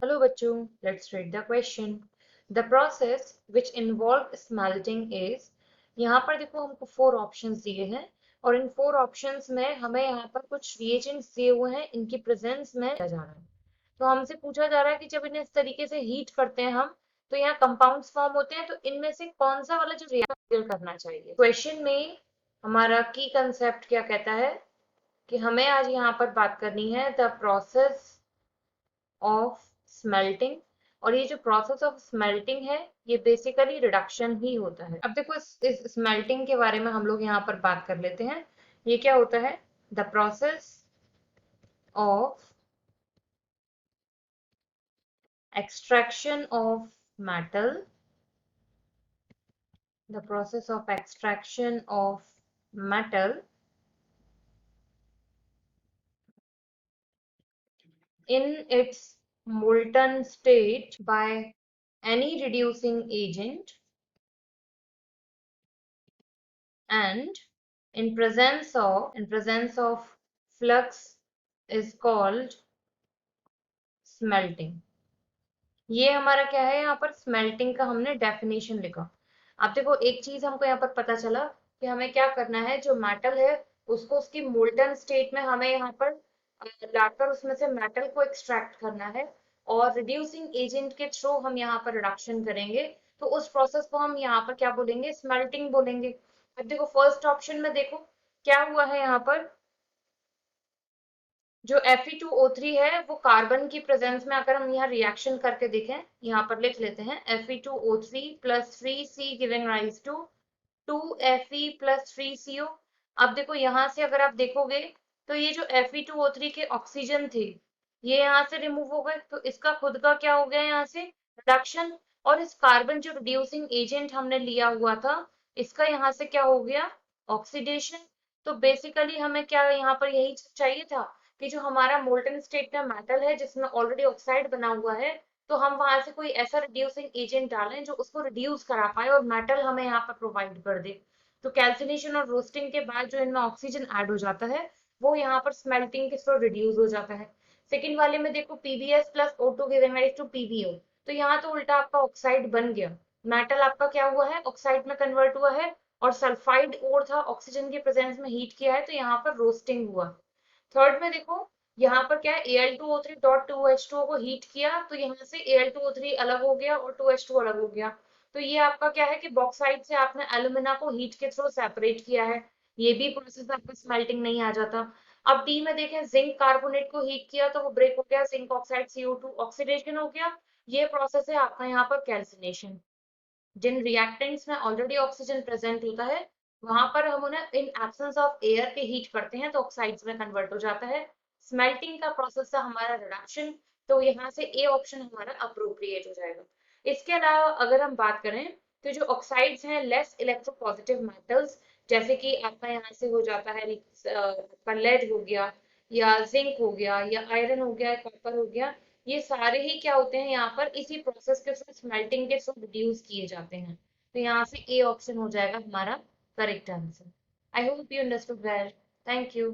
Hello बच्चों, let's read the question. The process which involve smelting is, यहाँ पर देखो हमको 4 ऑप्शंस दिए हैं और इन 4 ऑप्शंस में हमें यहाँ पर कुछ रिएजेंट्स दिए हुए हैं, इनकी प्रेजेंस में किया जा रहा है। तो हमसे पूछा जा रहा है कि जब इन्हें इस तरीके से हीट करते हैं हम, तो यहाँ कंपाउंड्स फॉर्म होते हैं, तो इनमें से कौन सा वाला जो रिएक्शन करना चाहिए। क्वेश्चन में हमारा की कंसेप्ट क्या कहता है कि हमें आज यहाँ पर बात करनी है द प्रोसेस ऑफ स्मेल्टिंग। और ये जो प्रोसेस ऑफ स्मेल्टिंग है, ये बेसिकली रिडक्शन ही होता है। अब देखो इस स्मेल्टिंग के बारे में हम लोग यहाँ पर बात कर लेते हैं। ये क्या होता है? The process of extraction of metal, the process of extraction of metal in its molten state by any reducing agent and in presence of flux is called smelting. ये हमारा क्या है? यहाँ पर स्मेल्टिंग का हमने डेफिनेशन लिखा। आप देखो एक चीज हमको यहाँ पर पता चला कि हमें क्या करना है, जो मेटल है उसको उसकी मोल्टन स्टेट में हमें यहाँ पर लाकर उसमें से मेटल को एक्सट्रैक्ट करना है और रिड्यूसिंग एजेंट के थ्रू हम यहाँ पर रिडक्शन करेंगे। तो उस प्रोसेस को हम यहाँ पर क्या बोलेंगे? स्मेल्टिंग बोलेंगे। अब देखो फर्स्ट ऑप्शन में देखो क्या हुआ है। यहाँ पर जो Fe2O3 है वो कार्बन की प्रेजेंस में, अगर हम यहाँ रिएक्शन करके देखें, यहाँ पर लिख लेते हैं Fe2O3 plus 3C giving rise to 2Fe plus 3CO। अब देखो यहाँ से अगर आप देखोगे तो ये जो Fe2O3 के ऑक्सीजन थे, ये यहाँ से रिमूव हो गए, तो इसका खुद का क्या हो गया यहाँ से? रिडक्शन। और इस कार्बन जो रिड्यूसिंग एजेंट हमने लिया हुआ था, इसका यहाँ से क्या हो गया? ऑक्सीडेशन। तो बेसिकली हमें क्या यहाँ पर यही चाहिए था कि जो हमारा मोल्टन स्टेट में मेटल है जिसमें ऑलरेडी ऑक्साइड बना हुआ है, तो हम वहां से कोई ऐसा रिड्यूसिंग एजेंट डालें जो उसको रिड्यूस करा पाए और मेटल हमें यहाँ पर प्रोवाइड कर दे। तो कैल्सिनेशन और रोस्टिंग के बाद जो इनमें ऑक्सीजन ऐड हो जाता है, वो यहाँ पर स्मेल्टिंग के थ्रू रिड्यूस हो जाता है। सेकेंड वाले में देखो PbS plus O2 giving rise to PbO, तो यहाँ तो उल्टा आपका ऑक्साइड बन गया, मेटल आपका क्या हुआ है? ऑक्साइड में कन्वर्ट हुआ है। और सल्फाइड ओर था, ऑक्सीजन के प्रेजेंस में हीट किया है, तो यहाँ पर रोस्टिंग हुआ। थर्ड में देखो यहाँ पर क्या है? Al2O3 डॉट 2H2O को हीट किया, तो यहाँ से Al2O3 अलग हो गया और 2H2 अलग हो गया। तो ये आपका क्या है कि बॉक्साइड से आपने एल्यूमिना को हीट के थ्रू सेपरेट किया है। ये भी प्रोसेस आपका स्मेल्टिंग नहीं आ जाता। अब डी में देखें, जिंक कार्बोनेट को हीट किया तो वो ब्रेक हो गया, जिंक ऑक्साइड CO2 ऑक्सीडेशन हो गया। ये प्रोसेस है आपका यहाँ पर कैल्सिनेशन। जिन रिएक्टेंट्स में ऑलरेडी ऑक्सीजन प्रेजेंट होता है, वहां पर हम उन्हें इन एब्सेंस ऑफ एयर के हीट करते हैं तो ऑक्साइड्स में कन्वर्ट हो जाता है। स्मेल्टिंग का प्रोसेस है हमारा रिडक्शन। तो यहाँ से ए ऑप्शन हमारा अप्रोप्रिएट हो जाएगा। इसके अलावा अगर हम बात करें तो जो ऑक्साइड्स हैं लेस इलेक्ट्रोपॉजिटिव मेटल्स, जैसे कि आपका यहाँ से हो जाता है आपका लेड हो गया या जिंक हो गया या आयरन हो गया, कॉपर हो गया, ये सारे ही क्या होते हैं यहाँ पर इसी प्रोसेस के थ्रू, स्मेल्टिंग के थ्रू रिड्यूस किए जाते हैं। तो यहाँ से ए ऑप्शन हो जाएगा हमारा correct answer. I hope you understood well. Thank you.